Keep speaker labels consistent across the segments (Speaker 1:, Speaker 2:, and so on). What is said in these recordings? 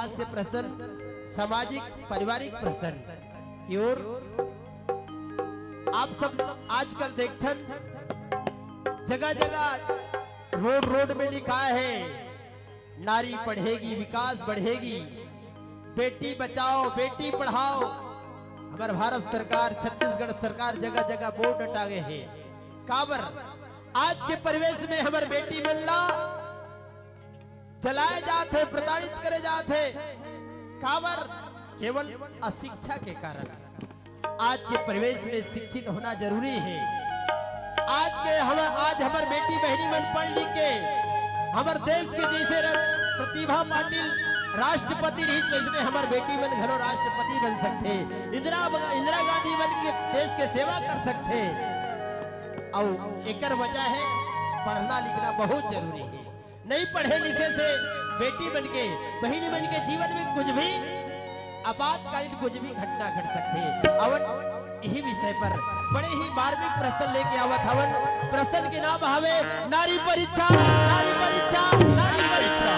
Speaker 1: लिहाज से प्रसन्न, सामाजिक पारिवारिक प्रसन्न की ओर आप सब आजकल देखते जगह जगह रोड रोड में लिखा है नारी पढ़ेगी विकास बढ़ेगी, बेटी बचाओ बेटी पढ़ाओ। हमारे भारत सरकार छत्तीसगढ़ सरकार जगह जगह बोर्ड टांगे हैं। काबर आज के परिवेश में हमारे बेटी मिलना जलाए जाते, प्रताड़ित करे जाते। काबर केवल अशिक्षा के कारण। आज के परिवेश में शिक्षित होना जरूरी है। आज हमारे बेटी बहनी मन पढ़ लिख के हमारे देश के जैसे प्रतिभा पाटिल राष्ट्रपति रही, वैसे हमारे बेटी मन घलो राष्ट्रपति बन सकते, इंदिरा गांधी बन के देश के सेवा कर सकते। और एक वजह है पढ़ना लिखना बहुत जरूरी है। नहीं पढ़े लिखे से बेटी बन के बहनी बन के जीवन में कुछ भी आपातकालीन कुछ भी घटना घट सकते है। और यही विषय पर बड़े ही मार्मिक प्रश्न लेके आवत हवन। प्रश्न के नाम हवे नारी परीक्षा, नारी परीक्षा, नारी परीक्षा।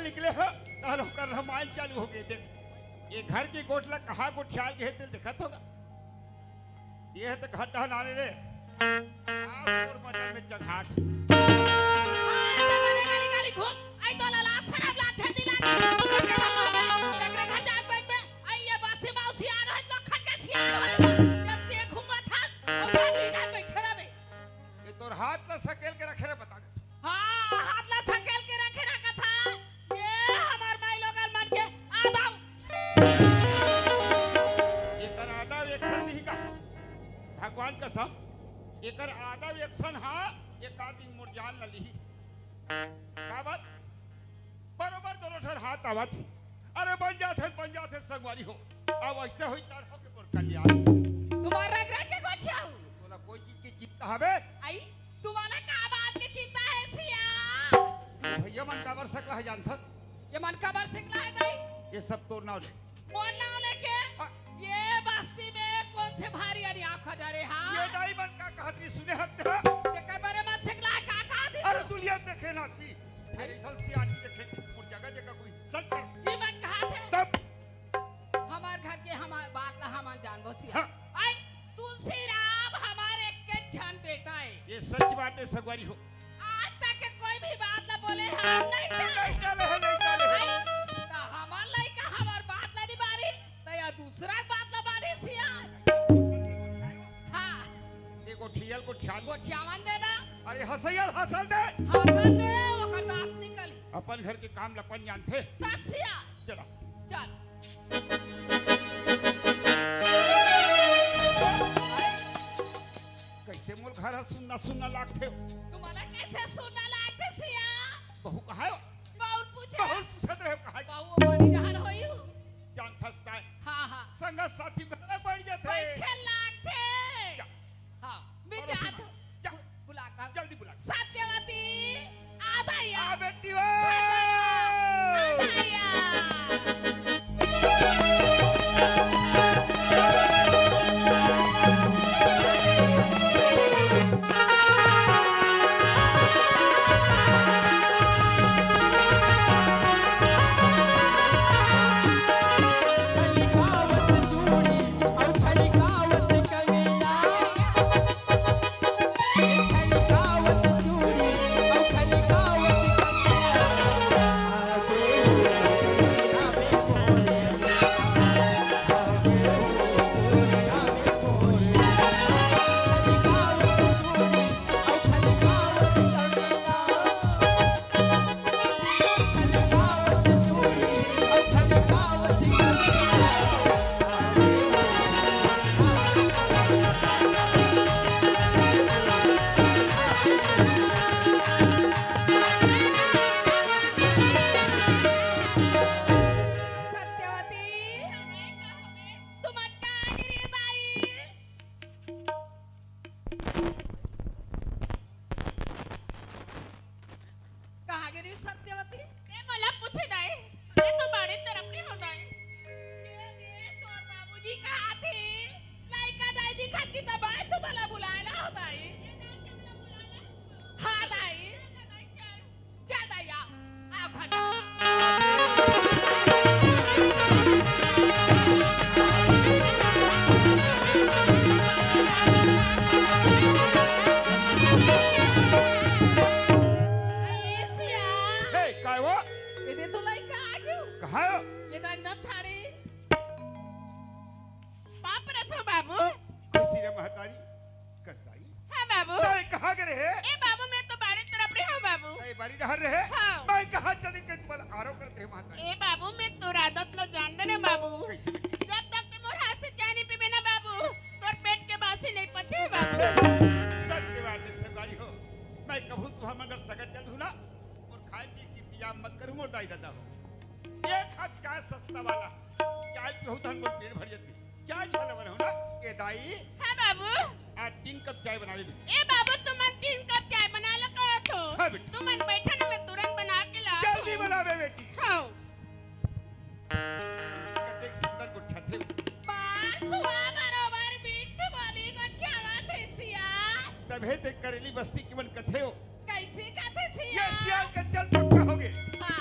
Speaker 2: निकले हो रामायण चालू हो गए। देख ये घर की गोटला कहा गोठियाल के दिल दिखत होगा। ये है तो घाटा नाने रे और मदन में जघाट
Speaker 3: तो बड़े गाड़ी गाड़ी घूम आई तो लाला शराब लाथे दिला जगरे घर जाए बैठ में आई ये बासी मौसी आ रहा है लखन के सियार होएगा जब देखूंगा था और गाड़ी डाल बैठे रहे।
Speaker 2: ये तोर हाथ ना सकेल के रखे रे बता दे।
Speaker 3: हां हाथ ला सकेल के रखे रखा था। ये हमार माई लोगन मन के आ जाओ
Speaker 2: ये कर आधा एक्शन नहीं का भगवान कसम ये कर आधा एक्शन हां एक आध दिन मुरझाल न ली का बात बरोबर दोनों ठर हाथ आवत। अरे बन जाते संगवारी हो अब ऐसे होई तार हो के मोर कल्याण
Speaker 3: तुम्हारा रग के गोठिया हूं
Speaker 2: तोला कोई चीज की चिंता हवे
Speaker 3: आई तुम्हारा का बात की चिंता है सिया
Speaker 2: भैया मन काबर सकला है जानथस
Speaker 3: ये मन का बार सिखला है नहीं
Speaker 2: ये सब तोर नाव ले
Speaker 3: कौन नाम लेके ये बस्ती में कौन से भारी अरे आंखा जा रे हां
Speaker 2: ये दाई मन का कहती सुने हत
Speaker 3: ये के बारे में सिखला का दे
Speaker 2: अरे दुनिया देखे ना आदमी मेरी संस्ती आदमी देखे और जगह जगह कोई सच कर
Speaker 3: ये मन कहा थे
Speaker 2: तब
Speaker 3: हमार घर के हमार बात ला हम जान बसिया
Speaker 2: हाँ।
Speaker 3: आई तुलसी राम हमारे के जान बेटा है
Speaker 2: ये सच बात है सगवारी हो
Speaker 3: आज तक के कोई भी बात ना बोले हम नहीं
Speaker 2: नहीं
Speaker 3: डाले
Speaker 2: डाले
Speaker 3: आई तो हमार लइका हमार बात ला नहीं बारी तो या दूसरा बात ला बारी सिया हां
Speaker 2: देखो ठियल को ख्याल
Speaker 3: वो चावन देना
Speaker 2: अरे हसैयल हसल दे
Speaker 3: हसन दे ओकर दांत निकली
Speaker 2: अपन घर के काम लपन जानते
Speaker 3: तसिया
Speaker 2: चलो
Speaker 3: चल
Speaker 2: कैसे मोल घर सुनना सुनना लागते
Speaker 3: तुम्हारा कैसे सुनना लागते सिया
Speaker 2: बहु कहा
Speaker 3: बहुत पूछे
Speaker 2: बहुत पूछत रहे कहा
Speaker 3: बहु बड़ी जहान होई हूं
Speaker 2: जान फंसता है
Speaker 3: हां हां
Speaker 2: संगत साथी में अलग बढ़ जाते
Speaker 3: बैठे लागते हां मैं चाहत
Speaker 2: जा
Speaker 3: बुला कर
Speaker 2: जल्दी बुला
Speaker 3: सत्यवती आदाया
Speaker 2: आ बेटी वो
Speaker 3: आदाया
Speaker 2: बारी रह रहे
Speaker 3: हाँ।
Speaker 2: मैं कहा चले के तुम आरो करते हैं माता
Speaker 3: ए बाबू मैं तोर आदत लो जान ने बाबू
Speaker 2: कैसे बेटी?
Speaker 3: जब तक तुम मोर हाथ से चाय नहीं पीबे ना बाबू तोर पेट के बासी नहीं पचे बाबू
Speaker 2: सत्य बात है सगाई हो मैं कहूँ तू हम अगर सगत जल्द हूँ ना और खाए पी की इंतजाम मत करूँ और दाई दादा हो एक कप चाय सस्ता वाला चाय पीहू तो हमको पेट भर जाती चाय वाला बना हो ना ये दाई
Speaker 3: हां बाबू
Speaker 2: आज 3 कप चाय बनावे भी
Speaker 3: ए बाबू तुमन 3 कप चाय बना लो कहो तो
Speaker 2: हाँ बेटी।
Speaker 3: तुमन बैठा ना मैं तुरंत बना के ला
Speaker 2: जल्दी बनावे बेटी
Speaker 3: हां
Speaker 2: कतेक सुंदर गुच्छा थे
Speaker 3: सुआ बरोबर मीठ वाली को चावा थे सिया
Speaker 2: तभे ते करेली बस्ती की मन कथे हो
Speaker 3: कैसे कहते
Speaker 2: ये
Speaker 3: सिया
Speaker 2: सियाल का चल पक्का होगे
Speaker 3: हां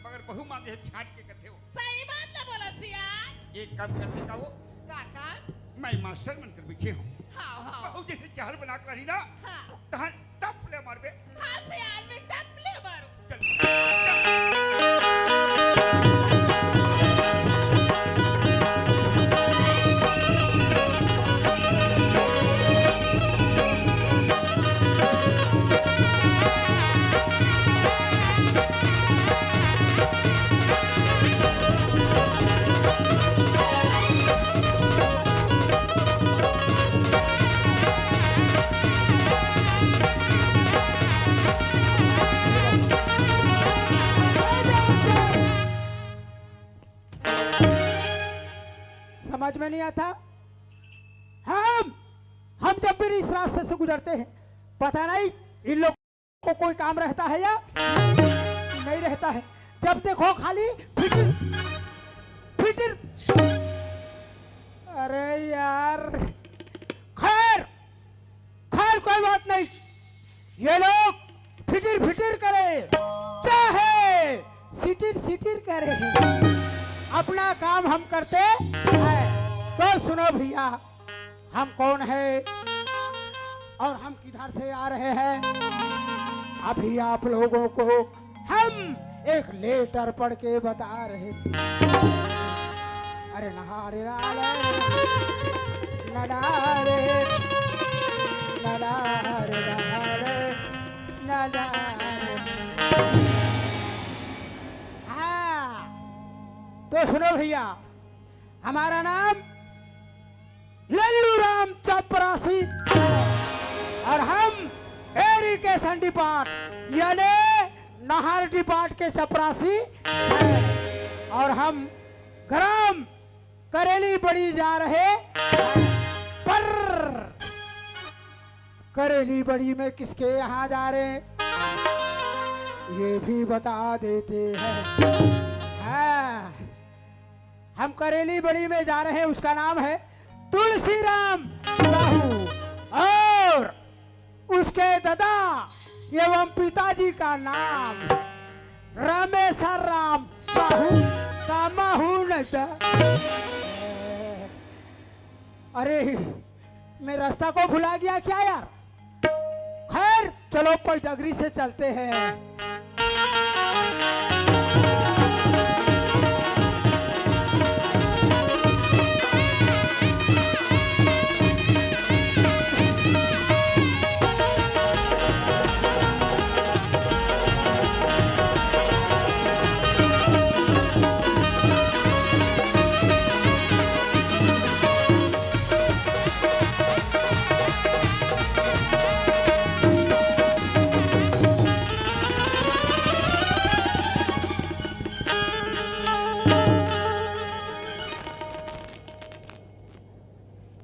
Speaker 2: मगर बहु मांगे है छाट के कथे हो
Speaker 3: सही बात ना बोला सिया
Speaker 2: एक काम करने का वो
Speaker 3: काका
Speaker 2: मैं मास्टर बनकर बिखे हूँ
Speaker 3: हां हां
Speaker 2: बहु जैसे चाहल बना कर रही ना
Speaker 3: हां
Speaker 2: तहन टप ले मारबे
Speaker 3: हां सियाल में टपले मारो
Speaker 2: चल
Speaker 4: समझ में नहीं आता हम जब भी इस रास्ते से गुजरते हैं पता नहीं इन लोग को कोई काम रहता है या नहीं रहता है जब देखो खाली फिटिर फिटिर अरे यार खैर खैर कोई बात नहीं ये लोग फिटिर फिटिर करे चाहे सिटिर सिटिर करे अपना काम हम करते हैं तो सुनो भैया हम कौन है और हम किधर से आ रहे हैं अभी आप लोगों को हम एक लेटर पढ़ के बता रहे थे अरे नहारे नडारे नडारे नडारे नडारे हाँ तो सुनो भैया हमारा नाम लल्लू राम चपरासी और हम एरिगेशन डिपार्ट यानी नहर डिपार्ट के चपरासी हैं और हम ग्राम करेली बड़ी जा रहे हैं। पर करेली बड़ी में किसके यहाँ जा रहे हैं ये भी बता देते हैं हाँ हम करेली बड़ी में जा रहे हैं उसका नाम है तुलसीराम साहू और उसके दादा एवं पिताजी का नाम रामेश्वर राम साहू अरे मैं रास्ता को भुला गया क्या यार खैर चलो पैदगरी से चलते हैं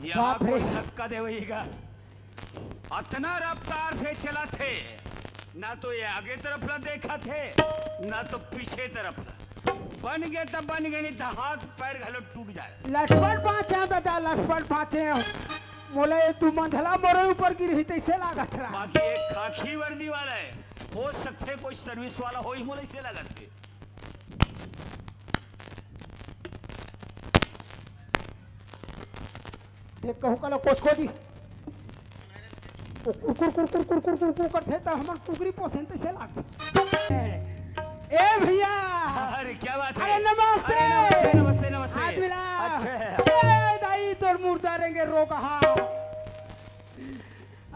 Speaker 5: यहाँ कोई धक्का देगा इतना रफ्तार से चला थे ना तो ये आगे तरफ ना देखा थे ना तो पीछे तरफ ना बन गए तब बन गए नहीं तो हाथ पैर घलो टूट जाए
Speaker 4: लटपट पाँचे दादा लटपट पाँचे मोले तू मंझला मोरे ऊपर गिरी तैसे लागत रहा
Speaker 5: बाकी एक खाकी वर्दी वाला है हो सकते कोई सर्विस वाला हो ही मोले से लागत थे
Speaker 4: देख कहूँ कल कोच दी कुकुर कुकुर कुकुर कुकुर करते तो हमर कुकरी पोसेन तैसे लागत ए भैया
Speaker 5: अरे क्या बात है
Speaker 4: अरे नमस्ते
Speaker 5: अरे नमस्ते नमस्ते
Speaker 4: हाथ मिला
Speaker 5: अच्छा
Speaker 4: ए दाई तोर मुर्दा रेंगे रो कहा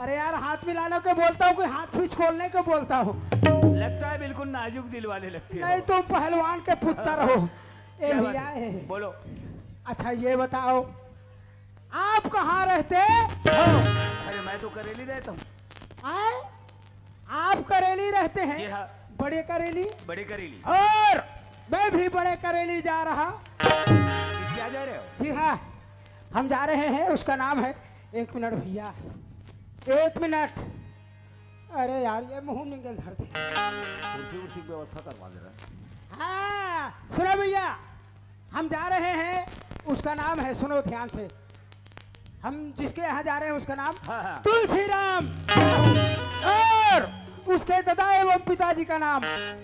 Speaker 4: अरे यार हाथ मिलाने को बोलता हूँ कोई हाथ पीछ खोलने को बोलता हूँ
Speaker 5: लगता बिल्कुल नाजुक दिल वाले लगते हो।
Speaker 4: नहीं तुम पहलवान के पुत्र हो। ए
Speaker 5: क्या बात
Speaker 4: भैया
Speaker 5: है?
Speaker 4: ए।
Speaker 5: बोलो।
Speaker 4: अच्छा ये बताओ आप कहाँ रहते हो?
Speaker 5: अरे मैं तो करेली रहता हूँ।
Speaker 4: आए? आप करेली रहते
Speaker 5: जी
Speaker 4: हैं?
Speaker 5: हाँ,
Speaker 4: बड़े करेली।
Speaker 5: बड़े करेली।
Speaker 4: और मैं भी बड़े करेली जा रहा।
Speaker 5: क्या जा रहे हो?
Speaker 4: जी हाँ हम जा रहे हैं, उसका नाम है, एक मिनट भैया, एक मिनट। अरे यार ये मुंह निकल धरते।
Speaker 5: कुर्सी उर्सी की व्यवस्था करवा दे रहा।
Speaker 4: हाँ सुनो भैया, हम जा रहे हैं, उसका नाम है, सुनो ध्यान से, हम जिसके यहाँ जा रहे हैं उसका नाम
Speaker 5: हाँ, हाँ।
Speaker 4: तुलसीराम, और उसके दादा एवं पिताजी का नाम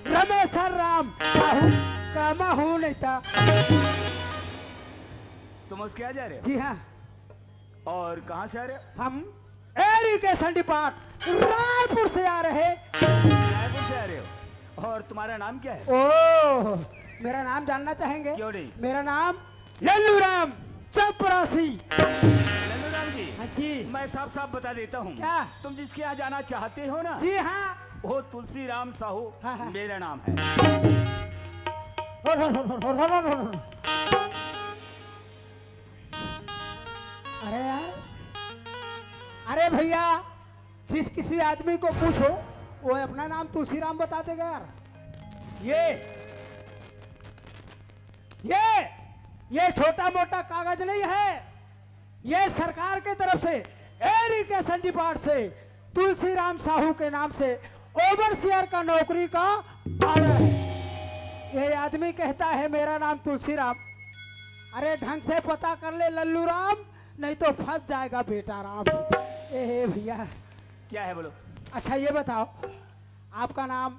Speaker 4: रमेश्वर राम साहू का महू नहीं था।
Speaker 5: तुम उसके यहाँ जा रहे
Speaker 4: जी हाँ
Speaker 5: हो? और कहाँ से आ रहे हो?
Speaker 4: हम एरिगेशन डिपार्ट रायपुर से आ रहे।
Speaker 5: रायपुर से आ रहे हो। और तुम्हारा नाम क्या है?
Speaker 4: ओह मेरा नाम जानना चाहेंगे?
Speaker 5: क्यों नहीं?
Speaker 4: मेरा नाम लल्लू राम चपरासी।
Speaker 5: लल्लू राम जी,
Speaker 4: हाँ जी।
Speaker 5: मैं साफ साफ बता देता हूँ,
Speaker 4: क्या?
Speaker 5: तुम जिसके यहाँ जाना चाहते हो ना,
Speaker 4: जी हाँ।
Speaker 5: वो तुलसी राम साहू
Speaker 4: हाँ, हाँ।
Speaker 5: मेरा नाम है।
Speaker 4: अरे यार, अरे भैया जिस किसी आदमी को पूछो वो अपना नाम तुलसीराम बता देगा यार। ये छोटा मोटा कागज नहीं है, ये सरकार के तरफ से एरिगेशन डिपार्ट से तुलसीराम साहू के नाम से ओवरसियर का नौकरी का ऑर्डर है। ये आदमी कहता है मेरा नाम तुलसीराम। अरे ढंग से पता कर ले लल्लू राम, नहीं तो फंस जाएगा बेटा राम। ए भैया
Speaker 5: क्या है बोलो?
Speaker 4: अच्छा ये बताओ आपका नाम,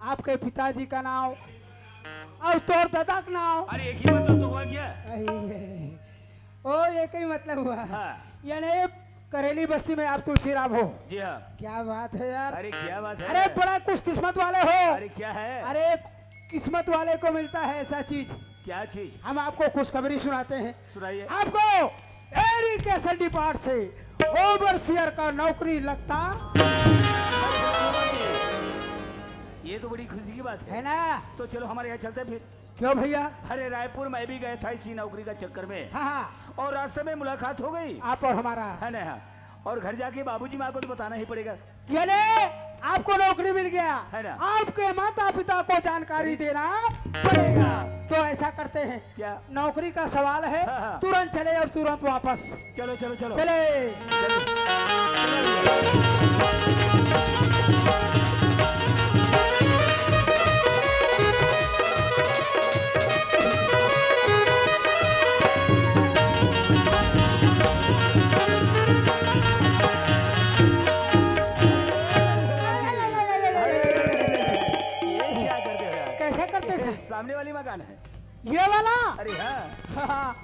Speaker 4: आपके पिताजी का नाम और तोर दादा का नाम।
Speaker 5: अरे एक ही मतलब तो हुआ क्या?
Speaker 4: ओ एक ही मतलब हुआ।
Speaker 5: हाँ।
Speaker 4: यानी करेली बस्ती में आप तुलसीराम हो।
Speaker 5: जी हाँ।
Speaker 4: क्या बात है यार।
Speaker 5: अरे क्या बात है?
Speaker 4: अरे बड़ा कुछ किस्मत वाले हो।
Speaker 5: अरे क्या है?
Speaker 4: अरे किस्मत वाले को मिलता है ऐसा चीज।
Speaker 5: क्या चीज?
Speaker 4: हम आपको खुशखबरी सुनाते हैं।
Speaker 5: सुनाइए।
Speaker 4: आपको एरिगेशन डिपार्ट से ओवरसियर का नौकरी लगता
Speaker 5: ये तो बड़ी खुशी की बात है।
Speaker 4: है ना?
Speaker 5: तो चलो हमारे यहाँ चलते फिर।
Speaker 4: क्यों भैया?
Speaker 5: अरे रायपुर मैं भी गया था इसी नौकरी का चक्कर में,
Speaker 4: हाँ हाँ
Speaker 5: और रास्ते में मुलाकात हो गई।
Speaker 4: आप और हमारा,
Speaker 5: है ना? हाँ। और घर जाके बाबूजी माँ को तो बताना ही पड़ेगा।
Speaker 4: यानी आपको नौकरी मिल गया,
Speaker 5: है ना?
Speaker 4: आपके माता पिता को जानकारी देना पड़ेगा। तो ऐसा करते हैं,
Speaker 5: क्या?
Speaker 4: नौकरी का सवाल है,
Speaker 5: हाँ, हाँ।
Speaker 4: तुरंत चले और तुरंत वापस
Speaker 5: चलो चलो चलो
Speaker 4: चले।
Speaker 5: ये क्या करते हो यार?
Speaker 4: कैसे करते थे?
Speaker 5: सामने वाली मकान है।
Speaker 4: ये वाला?
Speaker 5: अरे हाँ,
Speaker 4: हाँ।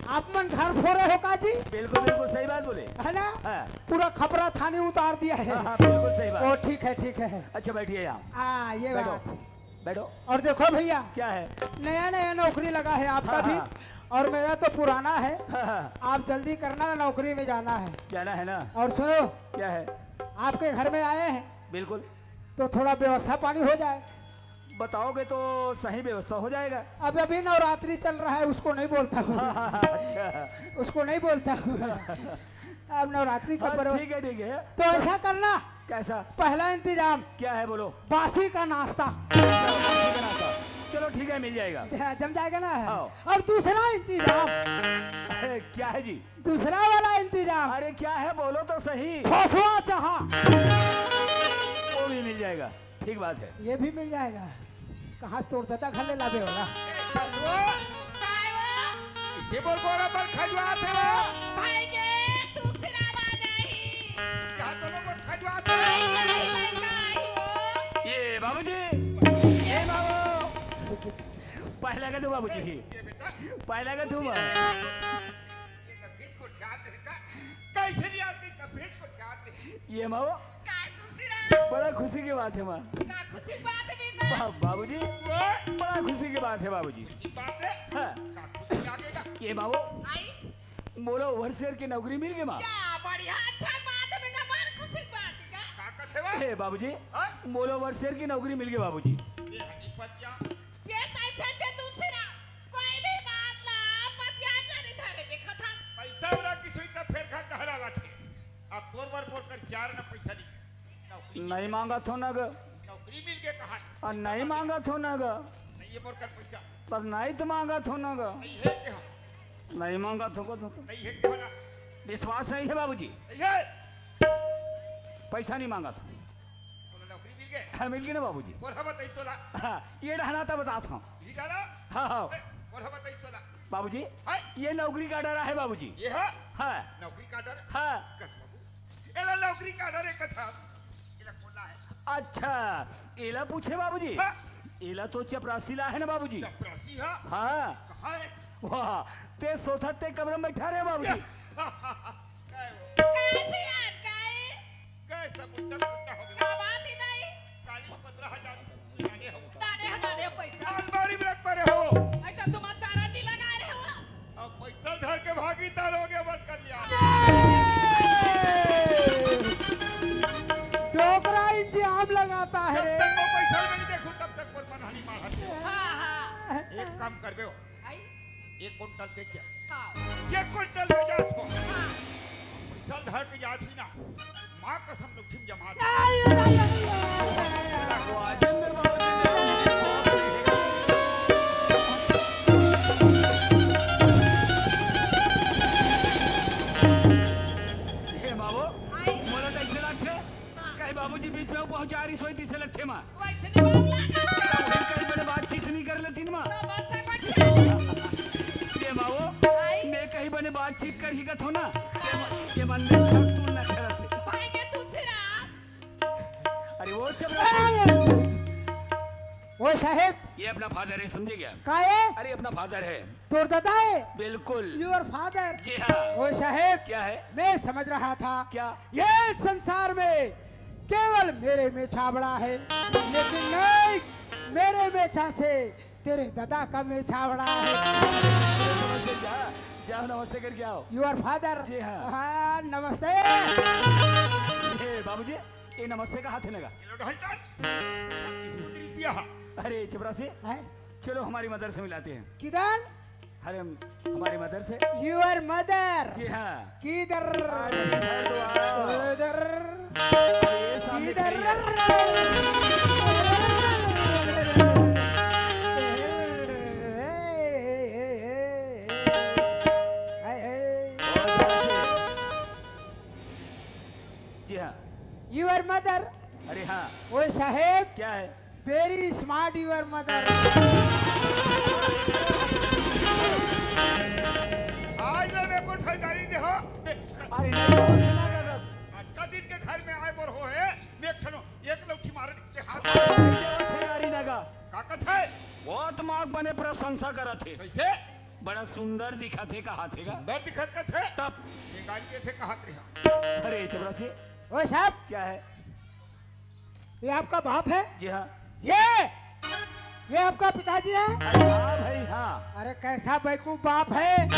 Speaker 4: आप मन घर फोड़े हो का जी?
Speaker 5: बिल्कुल बिल्कुल सही बात बोले।
Speaker 4: है ना?
Speaker 5: हाँ
Speaker 4: पूरा खपरा छानी उतार दिया है।
Speaker 5: हाँ, हाँ बिल्कुल सही
Speaker 4: ओ
Speaker 5: बात।
Speaker 4: ठीक है ठीक है।
Speaker 5: अच्छा बैठिए यहाँ।
Speaker 4: हाँ ये
Speaker 5: बैठो
Speaker 4: बात।
Speaker 5: बैठो।
Speaker 4: और देखो भैया,
Speaker 5: क्या है?
Speaker 4: नया नया नौकरी लगा है आपका
Speaker 5: हाँ,
Speaker 4: भी,
Speaker 5: हाँ।
Speaker 4: और मेरा तो पुराना है।
Speaker 5: हाँ, हाँ,
Speaker 4: आप जल्दी करना, नौकरी में जाना है।
Speaker 5: जाना है ना?
Speaker 4: और सुनो,
Speaker 5: क्या है?
Speaker 4: आपके घर में आए हैं
Speaker 5: बिल्कुल।
Speaker 4: तो थोड़ा व्यवस्था पानी हो जाए।
Speaker 5: बताओगे तो सही व्यवस्था हो जाएगा।
Speaker 4: अब अभी नवरात्रि चल रहा है, उसको नहीं बोलता हूँ,
Speaker 5: हाँ, हाँ, हाँ, अच्छा।
Speaker 4: उसको नहीं बोलता हूँ। अब नवरात्रि का
Speaker 5: हाँ,
Speaker 4: पर्व,
Speaker 5: ठीक है।
Speaker 4: तो ऐसा करना,
Speaker 5: कैसा?
Speaker 4: पहला इंतजाम
Speaker 5: क्या है बोलो?
Speaker 4: बासी का नाश्ता।
Speaker 5: चलो ठीक है, मिल जाएगा।
Speaker 4: जम जाएगा ना?
Speaker 5: हाँ।
Speaker 4: और दूसरा इंतजाम,
Speaker 5: अरे क्या है जी?
Speaker 4: दूसरा वाला इंतजाम,
Speaker 5: अरे क्या है बोलो तो सही।
Speaker 4: खोसवा चाहा,
Speaker 5: वो भी मिल जाएगा। ठीक बात है।
Speaker 4: ये भी मिल जाएगा। कहाँ से तोड़ देता घर ले लावे वाला?
Speaker 3: काय वो?
Speaker 2: इसे बोल बराबर खजवात है वो।
Speaker 3: भाई के दूसरा बाजाही।
Speaker 2: यहाँ दोनों को खजवात
Speaker 3: भाई
Speaker 2: है।
Speaker 3: के नहीं लड़का ही वो।
Speaker 5: ये बाबूजी, ये बाबू, पहला का तू बाबूजी,
Speaker 2: ये बेटा,
Speaker 5: पहला का तू।
Speaker 2: ये कभी को ध्यान देगा। कैसे नहीं आती कभी को ध्यान दे।
Speaker 5: ये माँ,
Speaker 3: काय दूसरा?
Speaker 5: बड़ा खुशी की बात है माँ।
Speaker 3: का खुशी बात बेटा।
Speaker 5: बाबूजी, बड़ा खुशी की बात है बाबूजी।
Speaker 2: बात है।
Speaker 5: हाँ,
Speaker 2: काकुसी लागेगा।
Speaker 5: ये बाबू,
Speaker 3: आई
Speaker 5: बोलो ओवरसियर की नौकरी मिल गई माँ।
Speaker 3: क्या बढ़िया अच्छा बात बेटा, मन खुशी बात का।
Speaker 2: ताकत है वो।
Speaker 5: हे बाबूजी
Speaker 2: हाँ?
Speaker 5: मोलो वर्षेर की नौकरी मिल गई बाबूजी।
Speaker 2: ये हकीकत क्या
Speaker 3: ये तैसे जे दूसरा कोई भी बात ला मत याद ना नहीं धरे देखा था
Speaker 2: पैसा उरा की सुई तब फेर खा कहलावा थे अब तोर बार बोल कर चार न पैसा दी नौकरी
Speaker 5: नहीं मांगा थो ना ग
Speaker 2: नौकरी मिल गए कहा
Speaker 5: और नहीं मांगा थो ना ग
Speaker 2: नहीं ये बोल कर पैसा
Speaker 5: पर नहीं तो मांगा थो ना ग
Speaker 2: नहीं है के हम
Speaker 5: नहीं मांगा थो को तो
Speaker 2: नहीं है के होना
Speaker 5: विश्वास नहीं है बाबूजी।
Speaker 2: नहीं है
Speaker 5: पैसा नहीं मांगा था
Speaker 2: बोला नौकरी मिल गए
Speaker 5: हाँ, मिल गई ना बाबूजी।
Speaker 2: बोल हम बताई तोला
Speaker 5: हाँ, ये रहना था बताता हूँ।
Speaker 2: ठीक है ना
Speaker 5: हाँ हाँ
Speaker 2: बोल हम बताई तोला
Speaker 5: बाबूजी
Speaker 2: हाय
Speaker 5: ये नौकरी का डर है बाबूजी।
Speaker 2: ये है
Speaker 5: हाँ
Speaker 2: नौकरी का डर
Speaker 5: हाँ
Speaker 2: कस बाबू एला नौकरी का डर एक था एला खोला है
Speaker 5: अच्छा एला पूछे बाबूजी।
Speaker 2: हाँ
Speaker 5: एला तो चपरासी ला है ना बाबूजी।
Speaker 2: चपरासी है
Speaker 5: हाँ
Speaker 2: कहाँ है
Speaker 5: वाह ते सोथत ते कमरे में बैठा रहे बाबूजी।
Speaker 2: काय वो
Speaker 3: कैसे याद काए
Speaker 2: काय सब उल्टा पुल्टा हो गया
Speaker 3: का बात ही नहीं
Speaker 2: 40-15,000 जाने हो
Speaker 3: दाने पैसा
Speaker 2: अलमारी में रख पड़े हो
Speaker 3: ऐसा तुम तारा नहीं लगा रहे हो
Speaker 2: अब पैसा धर के भागी तारोगे बंद कर दिया
Speaker 4: डोकरा इंतजाम लगाता
Speaker 2: जब
Speaker 4: है।
Speaker 2: तक वो पैसा नहीं देखूं तब तक पर मनहानि मार
Speaker 3: हाँ हाँ
Speaker 2: एक काम करबे हो
Speaker 3: आई
Speaker 2: 1 कुंटल दे क्या
Speaker 3: हाँ
Speaker 2: 1 कुंटल में जात हो
Speaker 3: हाँ
Speaker 2: चल धर के जात ही ना मां कसम लुठिम जमा दे
Speaker 5: वाजन में बाबूजी हे बाबू मोला तो ऐसे लगते कहीं बाबूजी बीच में पहुंचा रही सोई तीसे लगते मां
Speaker 3: वैसे नहीं मामला
Speaker 5: फिर कहीं बड़े बातचीत नहीं कर लेती ना मां।
Speaker 3: तो बस से बच
Speaker 5: ये बाबू मैं कहीं बने बातचीत कर ही गत हो ना ये मन में छक तू न करत।
Speaker 3: भाई के दूसरा
Speaker 5: अरे वो चपरासी
Speaker 4: ओ साहेब
Speaker 5: ये अपना फादर है समझे क्या।
Speaker 4: का है
Speaker 5: अरे अपना फादर है
Speaker 4: तोर दादा है
Speaker 5: बिल्कुल।
Speaker 4: Your father.
Speaker 5: जी हाँ
Speaker 4: ओ साहेब
Speaker 5: क्या है
Speaker 4: मैं समझ रहा था
Speaker 5: क्या
Speaker 4: ये संसार में केवल मेरे में छाबड़ा है लेकिन नहीं मेरे में से तेरे दादा का में छाबड़ा है।
Speaker 5: नमस्ते जाओ नमस्ते करके आओ।
Speaker 4: Your father.
Speaker 5: जी हाँ।
Speaker 4: हाँ नमस्ते।
Speaker 5: ये बाबूजी ये नमस्ते का हाथ है लगा।
Speaker 2: ये लो ढलटन उतरी पिया
Speaker 5: अरे चपरासी
Speaker 4: है?
Speaker 5: चलो हमारी मदर से मिलाते हैं।
Speaker 4: किधर?
Speaker 5: अरे हमारी मदर से।
Speaker 4: Your mother.
Speaker 5: जी हाँ
Speaker 4: किधर?
Speaker 5: अरे इधर तो आओ।
Speaker 4: इधर।
Speaker 5: ये सामने
Speaker 4: किधर?
Speaker 5: खड़ी है। जी हाँ
Speaker 4: योर मदर।
Speaker 5: अरे हाँ
Speaker 4: ओ साहेब
Speaker 5: क्या है
Speaker 4: वेरी स्मार्ट योर मदर।
Speaker 2: आज ले मेरे को ठेकेदारी दे हो
Speaker 5: अरे नहीं
Speaker 2: आज दिन के घर में आए बर हो है मैं ठनो एक लौठी मारे के हाथ
Speaker 5: ठेगारी लगा
Speaker 2: काकत है
Speaker 5: बहुत माग बने प्रशंसा करा थे
Speaker 2: कैसे
Speaker 5: बड़ा सुंदर दिखा थे कहा थे का
Speaker 2: डर दिखत का थे
Speaker 5: तब
Speaker 2: ये गाड़ी के थे कहा थे
Speaker 5: अरे चपरासी
Speaker 4: ओ साहब
Speaker 5: क्या है
Speaker 4: ये आपका बाप है?
Speaker 5: जी हाँ
Speaker 4: ये आपका पिताजी है?
Speaker 5: अरे हाँ भाई हाँ
Speaker 4: अरे कैसा बेवकूफ बाप है।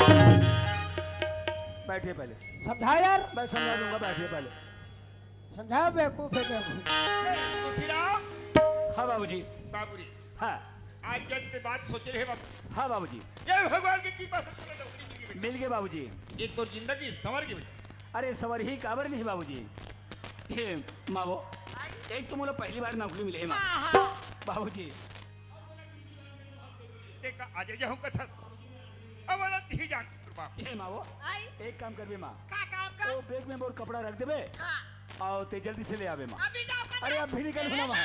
Speaker 5: बैठिए पहले
Speaker 4: समझा यार।
Speaker 5: मैं समझा दूंगा बैठिए पहले।
Speaker 4: समझा बेवकूफ है बेवकूफ।
Speaker 2: तुलसीराम
Speaker 5: हाँ बाबूजी
Speaker 2: बाबूरी
Speaker 5: हाँ
Speaker 2: आज जन के बात सोच रहे बाबू
Speaker 5: हाँ बाबूजी
Speaker 2: जय भगवान की कृपा से तुमने नौकरी मिल गई
Speaker 5: मिल गए बाबूजी।
Speaker 2: बेटा। एक तो जिंदगी संवर गई बेटा।
Speaker 5: अरे सवर ही काबर नहीं बाबूजी। ये मावो एक तो मुझे पहली बार नौकरी मिले है माँ
Speaker 3: हाँ हाँ
Speaker 5: बाबूजी।
Speaker 2: देखा आज जाऊं कथा अब वाला ही जान बाप
Speaker 5: ये मावो
Speaker 3: आई
Speaker 5: एक काम करबे माँ
Speaker 3: का काम कर
Speaker 5: वो बैग में बोर कपड़ा रख देबे
Speaker 3: हाँ
Speaker 5: आओ ते जल्दी से ले आवे माँ।
Speaker 3: अभी जाओ का
Speaker 5: अरे अब भी निकल ना वहाँ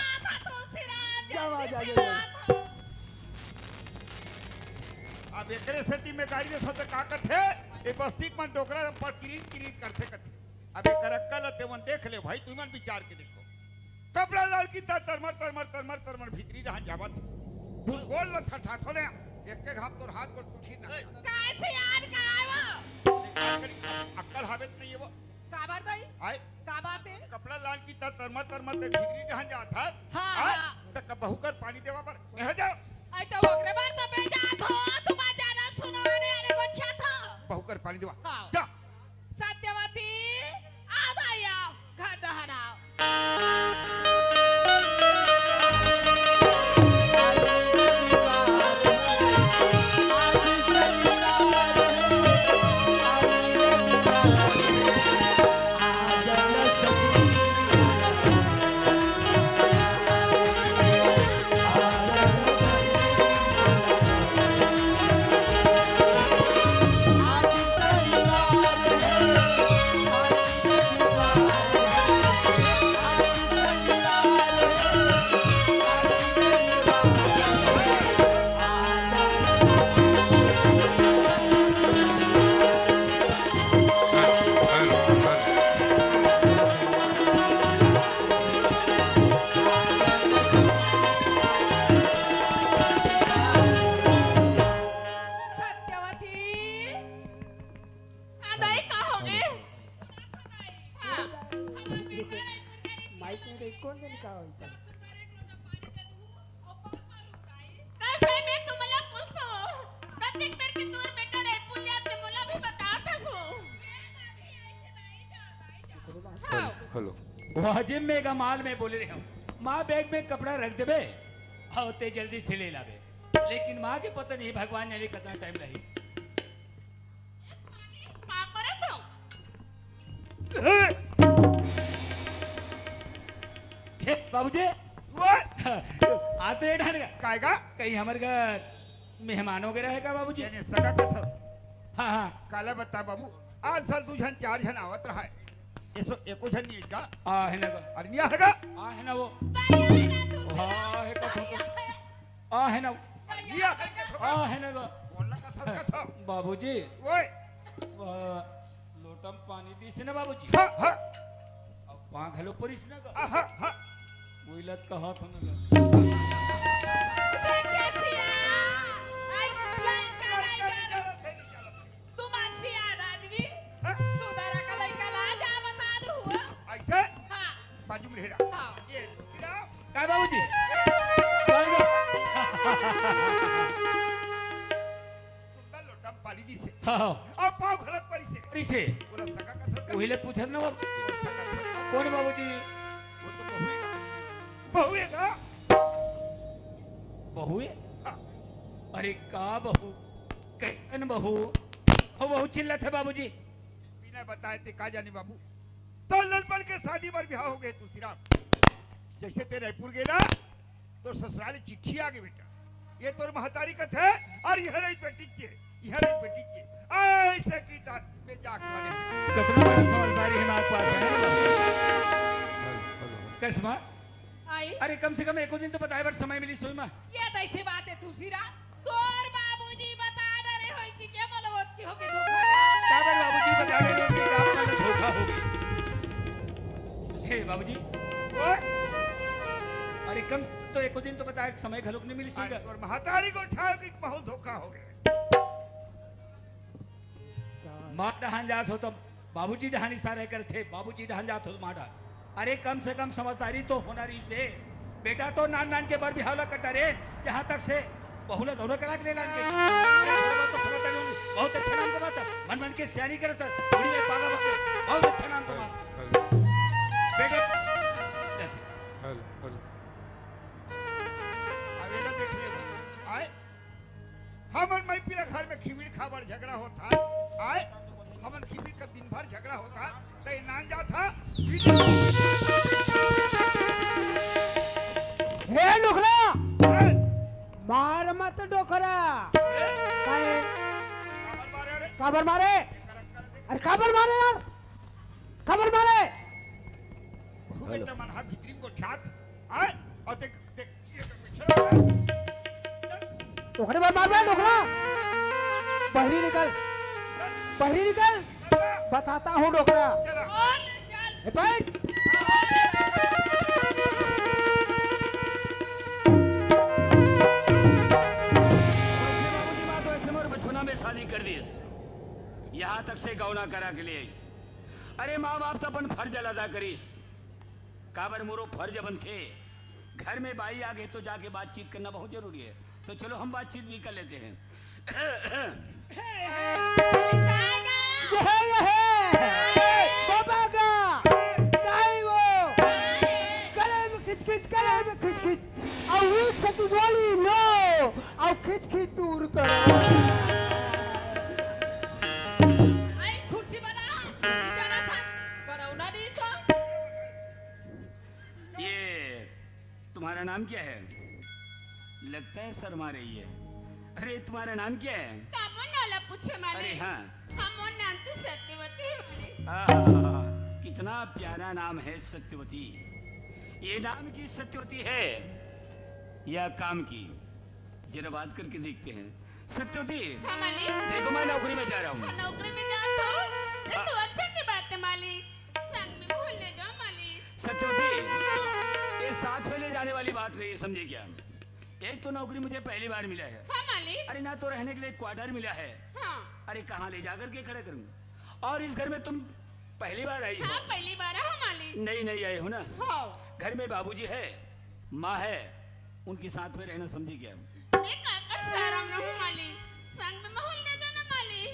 Speaker 5: जाओ आ
Speaker 3: तुलसीराम
Speaker 5: जाओ
Speaker 2: अब एकरे से जिम्मेदारी दे सोते का करथे ए बस्ती मन डोकरा पर किरीन करथे कथे अब एक रक्कल तेवन देख ले भाई तुमन विचार के देखो कपड़ा लाल की तरमर भीतरी रहा जावत दूर गोल ल ठठा थोड़े एक के हाथ तोर हाथ को उठी ना
Speaker 3: कैसे याद का आयो
Speaker 2: अक्कल हावेत नहीं है वो
Speaker 3: काबर दई
Speaker 2: आए
Speaker 3: का बात है
Speaker 2: कपड़ा लाल की तरमर ते भीतरी रहा जाता
Speaker 3: हाँ,
Speaker 2: आए,
Speaker 3: हाँ।
Speaker 2: तक बहुकर पानी देवा पर रह जाओ
Speaker 3: आई तो ओकरे बार तो बेजा थो तुम जाना सुनाने अरे बच्चा था
Speaker 2: बहुकर पानी देवा
Speaker 3: हाँ।
Speaker 2: जा
Speaker 3: सत्यवती आ गया घर डहराओ
Speaker 5: हेलो वाजिब में का माल में बोले रहे हम माँ बैग में कपड़ा रख देबे होते जल्दी से ले लावे लेकिन माँ के पता नहीं भगवान जाने कितना टाइम लगी बाबूजी आते ढान
Speaker 2: कायगा
Speaker 5: कहीं हमारे घर मेहमान वगैरह है का बाबूजी
Speaker 2: यानी सगा कथा
Speaker 5: हाँ हाँ
Speaker 2: काला बता बाबू आज साल 2 जन 4 जन आवत रहा है इसो एको जन नहीं का
Speaker 5: आ है ना
Speaker 2: अरे नहीं आएगा
Speaker 5: आ है ना वो हाँ है का आ है ना
Speaker 2: नहीं आएगा
Speaker 5: आ है ना
Speaker 2: बोलना कथा
Speaker 5: बाबूजी
Speaker 2: ओए
Speaker 5: लोटम पानी दीस ना बाबूजी
Speaker 2: हां हां
Speaker 5: अब पांख हेलो परिस ना का
Speaker 2: हां हां
Speaker 5: मुइलत का हाथ ना
Speaker 2: ऐसे बाजू में हेरा ये सिरा
Speaker 5: काय बाबूजी
Speaker 2: सुंदर लोटा पाली दी से
Speaker 5: हाँ
Speaker 2: अब पाव गलत परी से
Speaker 5: परिसे
Speaker 2: पूरा सगा कथा
Speaker 5: वही ले पूछत ना बाबू कौन है बाबूजी
Speaker 2: वो तो बहू है का
Speaker 5: बहू है अरे का बहू कैन बहू हो बहू चिल्लत है बाबूजी
Speaker 2: बिना बताए ते का जाने बाबू तो लड़पन के शादी पर ब्याह हो गए तू सिरा जैसे ते रायपुर गए ना तो ससुराल चिट्ठी आ गई बेटा ये तोर महतारी का थे और यह रही बेटी चे ऐसे की दांत में जाक वाले
Speaker 5: कितना बड़ा समझदारी हमारे पास है कैसे माँ
Speaker 3: आई
Speaker 5: अरे कम से कम एको दिन तो बताए बट समय मिली सोई माँ
Speaker 3: ये कैसी बात है तुसीरा तोर बाबूजी बता डरे होई कि के मलवत की होके धोखा
Speaker 5: क्या बात बाबूजी बता रहे हैं कि आपका तो धोखा हो गया हे बाबूजी अरे कम तो एको दिन तो बताए समय घलोक नहीं मिली सोई
Speaker 2: और महतारी को उठाओ कि बहुत धोखा हो गया
Speaker 5: माँ डहान जात हो तो बाबूजी डहान इशारे करते बाबूजी डहान जात हो माँ डहान अरे कम से कम समझदारी तो होना रही से बेटा तो नान नान के बार बिहावला कटा रे यहाँ तक से बहुला दोनों करा के ले लान के बहुत अच्छा नाम कमाता मन मन के सियानी करता थोड़ी में पागा बच्चे बहुत अच्छा नाम कमाता बेटे
Speaker 2: अवेला देख ले आए हमन मैं पिला घर में खिविड़ खाबर झगड़ा होता आए हमन खिविड़ का दिन भर झगड़ा होता तो नान जा था
Speaker 4: हे डोखरा मार मत डोखरा काबर मारे अरे काबर मारे यार काबर मारे
Speaker 2: बेटा मन हाथ भितरी को ख्यात आए और देख
Speaker 4: डोखरे पर मार डोखरा बहरी निकल बताता हूँ डोखरा ए बैठ
Speaker 5: में शादी कर दी यहाँ तक से गौना करा के लिए अरे माँ बाप तो अपन फर्ज अदा करीस काबर मोरो फर्ज बन थे घर में बाई आ गए तो जाके बातचीत करना बहुत जरूरी है तो चलो हम बातचीत भी कर लेते हैं
Speaker 4: बाबा का गले में खिच और एक सती गोली लो और खिच दूर करो
Speaker 3: आई कुर्सी बना जाना था बनौना नहीं तो
Speaker 5: ये तुम्हारा नाम क्या है? लगता है शर्मा रही है। अरे तुम्हारा नाम क्या है?
Speaker 3: कामो नाला पूछे
Speaker 5: अरे
Speaker 3: मालिक
Speaker 5: हाँ,
Speaker 3: हमो नाम तो सत्यवती है मालिक
Speaker 5: आहा, कितना प्यारा नाम है सत्यवती। ये नाम की सत्यवती है या काम की? जरा बात करके देखते हैं। सत्यवती,
Speaker 3: हाँ मालिक
Speaker 5: देखो मैं नौकरी में जा रहा हूँ।
Speaker 3: नौकरी में जा तो ये तो अच्छा की बात है मालिक संग में भूल ले जाओ मालिक
Speaker 5: सत्यवती, ये साथ में ले जाने वाली बात नहीं है, समझे क्या? एक तो नौकरी मुझे पहली बार मिला है।
Speaker 3: हाँ मालिक
Speaker 5: अरे ना तो रहने के लिए क्वार्टर मिला है।
Speaker 3: हाँ
Speaker 5: अरे कहाँ ले जाकर के खड़े करूँगा? और इस घर में तुम पहली बार आई
Speaker 3: हाँ
Speaker 5: हो।
Speaker 3: पहली बार है मालिक
Speaker 5: नहीं नहीं आए हो ना।
Speaker 3: हाँ
Speaker 5: घर में बाबूजी है, माँ है, उनके साथ में रहना, समझी क्या?
Speaker 3: मैं काका सारा में हूँ मालिक संग में भूल ले जाना मालिक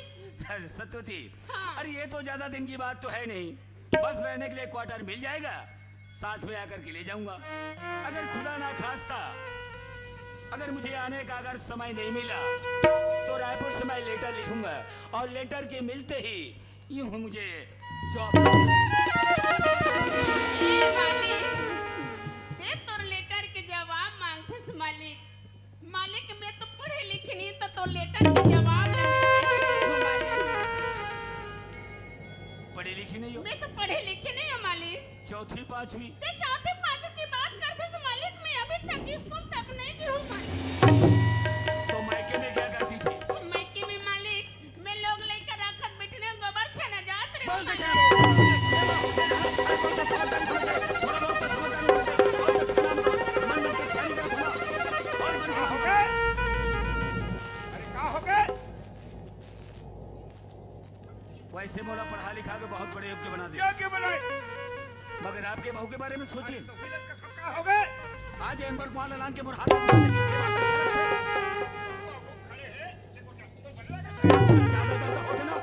Speaker 5: अरे सत्यवती,
Speaker 3: हाँ।
Speaker 5: अरे ये तो ज्यादा दिन की बात तो है नहीं, बस रहने के लिए क्वार्टर मिल जाएगा, साथ में आकर के ले जाऊंगा। अगर खुदा ना खास्ता अगर मुझे आने का अगर समय नहीं मिला तो रायपुर से मैं लेटर लिखूंगा और लेटर के मिलते ही यूं मुझे जॉब।
Speaker 3: ए मालिक दे तोर लेटर के जवाब मांगते से मालिक मालिक मैं तो पढ़े लिखे नहीं तो लेटर के जवाब
Speaker 5: पढ़ी लिखी नहीं हो?
Speaker 3: मैं तो पढ़े लिखे नहीं हूँ मालिक
Speaker 5: चौथी पांचवी?
Speaker 3: ते चौथे पांचवी की बात करते तो मालिक मैं अभी तक स्कूल तक नहीं गई हूँ मालिक
Speaker 5: तो मायके में क्या करती थी?
Speaker 3: मायके में मालिक मैं लोग लेकर रखत बैठने गोबर छना जात रे
Speaker 5: बस
Speaker 3: मालिक।
Speaker 2: अरे का हो गए?
Speaker 5: वैसे मोला पढ़ा लिखा के बहुत बड़े योग्य बना दिया,
Speaker 2: क्या क्यों बनाए?
Speaker 5: मगर आपके बहू के बारे में सोचिए।
Speaker 2: तो फिर का हो गए?
Speaker 5: आज एम्बर कुमार लालान के मुराद
Speaker 2: खड़े हैं, देखो क्या तो बनवा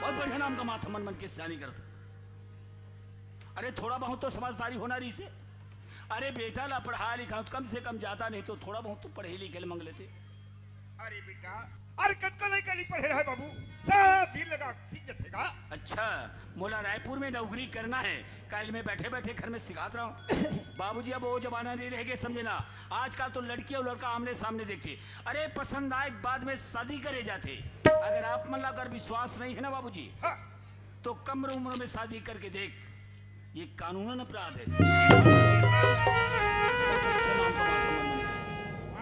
Speaker 5: बहुत बढ़िया नाम का माथा मन मन के सियानी कर। अरे थोड़ा बहुत तो समझदारी होना रही से। अरे बेटा ला पढ़ा लिखा कम से कम जाता नहीं तो थोड़ा बहुत तो पढ़े लिखे मंग लेते।
Speaker 2: अरे बेटा अरे कद को नहीं कली पढ़े रहे बाबू सब दिल लगा सीख जतेगा।
Speaker 5: अच्छा मोला रायपुर में नौकरी करना है, कल में बैठे बैठे घर में सिखात रहा हूँ। बाबूजी अब वो जमाना नहीं रह गए, समझे ना। आजकल तो लड़की और लड़का आमने सामने देखते, अरे पसंद आए बाद में शादी करे जाते। अगर आप मन अगर विश्वास नहीं है ना बाबूजी
Speaker 2: हाँ
Speaker 5: तो कम उम्र में शादी करके देख, ये कानूनन अपराध है।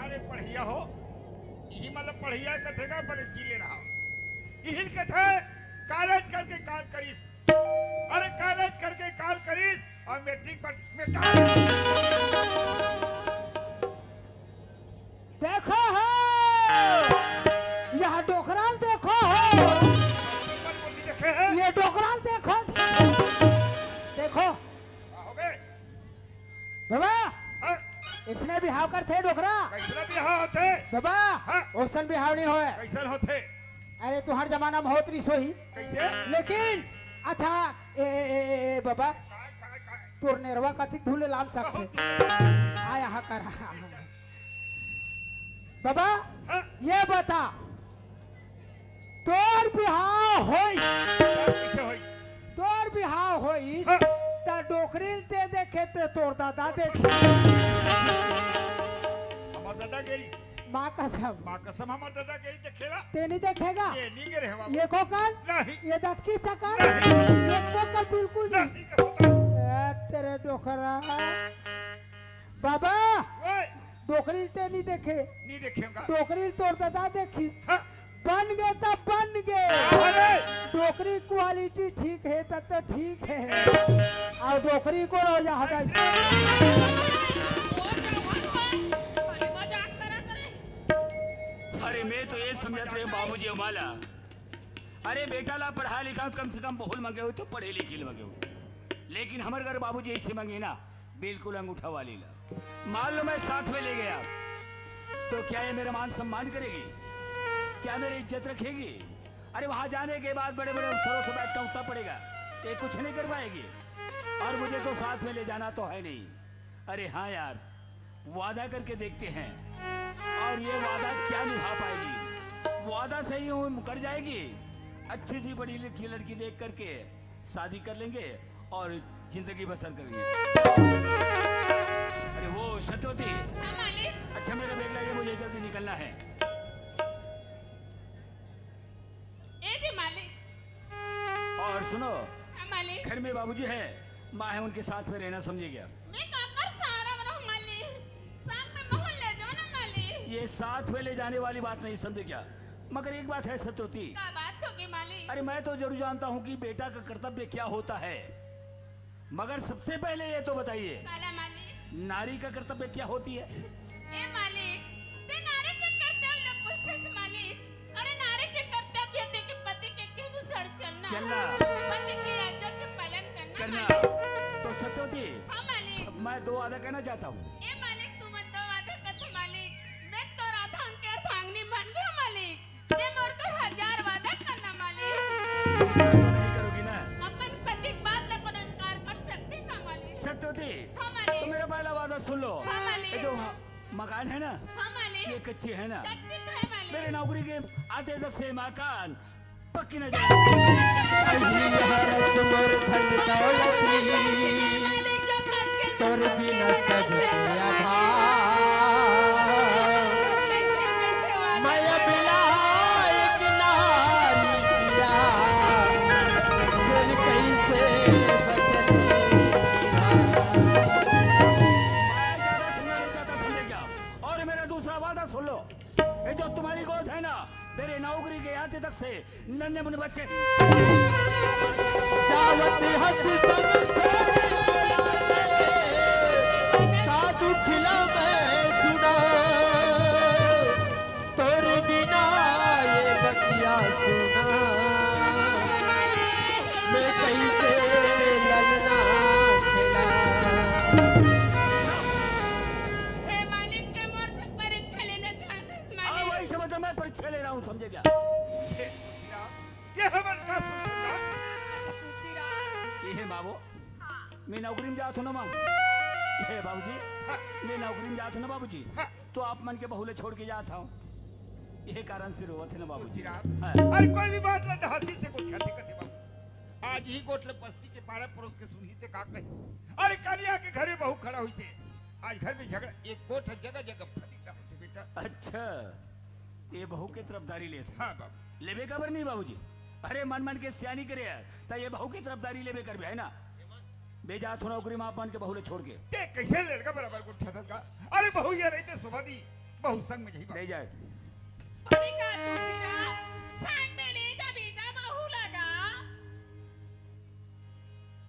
Speaker 2: अरे पढ़िया हो यही मतलब पढ़िया कथेगा पर जी ले रहा यही कथे कॉलेज करके काल करीस। अरे कॉलेज करके काल करीस और मैट्रिक पर मेटा
Speaker 4: देखो हो यह डोकराल देखो हो
Speaker 2: पर बोली देखे हैं
Speaker 4: ये डोकराल देखो देखो
Speaker 2: हो गए।
Speaker 4: बाबा
Speaker 2: हाँ
Speaker 4: इसने बिहाव करते डोकरा
Speaker 2: कैसा बिहार होते
Speaker 4: बाबा
Speaker 2: हाँ।
Speaker 4: ओसन बिहाव नहीं होए।
Speaker 2: कैसन होते
Speaker 4: अरे तुहार जमाना में होत रही सोही
Speaker 2: कैसे
Speaker 4: लेकिन अच्छा ए बाबा तोर नेरवा कथी धूले लाम सकते आया हा कर बाबा
Speaker 2: हाँ
Speaker 4: ये बता तोर बिहाव होई
Speaker 2: कैसे होई
Speaker 4: तोर बिहाव होई
Speaker 2: हाँ
Speaker 4: ता डोकरील ते देखे ते तोर दादा देखे
Speaker 2: हमार दादा गेरी
Speaker 4: माँ कसम
Speaker 2: माँ कसम हमार दादा गेरी देखेला
Speaker 4: ते नहीं देखेगा
Speaker 2: ये नहीं गिरे हवा
Speaker 4: ये को कर
Speaker 2: नहीं
Speaker 4: ये दांत की सकर
Speaker 2: नहीं।
Speaker 4: ये को कर बिल्कुल नहीं
Speaker 2: नहीं होता
Speaker 4: ए, तेरे डोकरा बाबा
Speaker 2: ओए
Speaker 4: डोकरील ते नहीं देखे
Speaker 2: नहीं देखेगा
Speaker 4: डोकरील तोर दादा देखी
Speaker 2: हाँ
Speaker 4: बन गए तब बन गए
Speaker 2: अरे
Speaker 4: डोकरी क्वालिटी ठीक है तब तो ठीक है और डोकरी को रो जा हटा
Speaker 3: और जवान हो खाली मजाक करत रे
Speaker 5: अरे मैं तो ये समझते रहे बाबूजी हमारा। अरे बेटा ला पढ़ा लिखा कम से कम बहुल मंगे हो तो पढ़े लिखे मंगे हो, लेकिन हमारे घर बाबूजी ऐसे मंगे ना बिल्कुल अंगूठा वाली ला। मान लो मैं साथ में ले गया तो क्या ये मेरा मान सम्मान करेगी? क्या मेरी इज्जत रखेगी? अरे वहां जाने के बाद बड़े बड़े अफसरों से बैठना उठना पड़ेगा, ये कुछ नहीं कर पाएगी और मुझे तो साथ में ले जाना तो है नहीं। अरे हाँ यार वादा करके देखते हैं और ये वादा क्या निभा पाएगी? वादा से ही मुकर जाएगी अच्छी सी पढ़ी लिखी लड़की देख करके शादी कर लेंगे और जिंदगी बसर करेंगे। अरे वो सत्योती,
Speaker 3: हाँ मालिक।
Speaker 5: अच्छा मेरा बैग लगे, मुझे जल्दी निकलना है।
Speaker 3: ए जी मालिक।
Speaker 5: और सुनो,
Speaker 3: हाँ मालिक।
Speaker 5: घर में बाबूजी है, माँ है, उनके साथ में रहना, समझे क्या?
Speaker 3: मैं काकर सारा बना हूँ मालिक। साथ में मोहन ले जाओ ना मालिक।
Speaker 5: ये साथ में ले जाने वाली बात नहीं, समझे क्या? मगर एक बात है सत्योती,
Speaker 3: क्या बात होगी मालिक?
Speaker 5: अरे मैं तो जरूर जानता हूँ कि बेटा का कर्तव्य क्या होता है, मगर सबसे पहले ये तो बताइए
Speaker 3: काला मालिक।
Speaker 5: नारी का कर्तव्य क्या होती है?
Speaker 3: ए मालिक, ते नारी के कर्तव्य पूछते थे मालिक। अरे नारी के कर्तव्य थे कि पति के किस सड़ चलना, पति की आज्ञा के पालन करना मालिक।
Speaker 5: तो सत्योती,
Speaker 3: हाँ मालिक।
Speaker 5: अब मैं दो वादा कहना चाहता हूँ।
Speaker 3: ए मालिक, तुम तो वादा करते मालिक। मैं तो राधा के थांगनी बन गया मालिक। ये मोर को 1000 वादा करना मालिक।
Speaker 5: नहीं करोगी ना?
Speaker 3: अपन पति की बात को इनकार कर सकते ना मालिक?
Speaker 5: सत्योती,
Speaker 3: हाँ मालिक।
Speaker 5: तो मेरा पहला वादा सुन लो।
Speaker 3: हाँ मालिक।
Speaker 5: ये जो मकान है ना,
Speaker 3: हाँ मालिक।
Speaker 5: ये कच्चे है ना,
Speaker 3: कच्चे तो है मालिक।
Speaker 5: मेरे नौकरी के आते तक से मकान पक्की न जाए।
Speaker 3: मालिक जो कच्चे
Speaker 1: तोर बिना सजया था मैं बिला एक नारी किया फिर कैसे
Speaker 5: और मेरा दूसरा वादा सुन लो, ये जो तुम्हारी गोद है ना, मेरे नौकरी के आते तक से नन्हे मुन्ने बच्चे
Speaker 1: सावत हंस संग साधु खिला मैं सुना तोर बिना ये बतिया सुना मैं कैसे ललना खिला
Speaker 3: हे मालिक के मोर से परीक्षा लेना चाहते हैं मालिक।
Speaker 5: वही समझो, मैं परीक्षा ले रहा हूँ, समझे क्या?
Speaker 2: ये हमारे का सुनना
Speaker 5: ये है बाबू, मैं नौकरी में जाता हूँ ना मामू, ये बाबूजी, मैं नौकरी में जाता हूँ ना बाबूजी, तो आप मन के बहुले छोड़ के जाता हूँ, यही कारण से रोवत है ना बाबूजी। हाँ।
Speaker 2: अरे कोई भी बात ना हंसी से को कहते कहते बाबू आज ही गोटले बस्ती के पारा पड़ोस के सुनी ते का कही। अरे कलिया के घरे बहू खड़ा हुई से आज घर में झगड़ा, एक कोठ जगह जगह फदी का होते बेटा।
Speaker 5: अच्छा, ये बहू के तरफदारी लेते?
Speaker 2: हाँ बाबू।
Speaker 5: लेबे खबर नहीं बाबूजी, अरे मन मन के सियानी करे यार, तो ये बहू की तरफदारी लेबे कर भी है ना, बेजा थो नौकरी में आप मन के बहुले छोड़ के
Speaker 2: ते कैसे लड़का बराबर को ठहर का। अरे बहू ये रहते सुबह दी बहू संग में यही
Speaker 5: ले जाए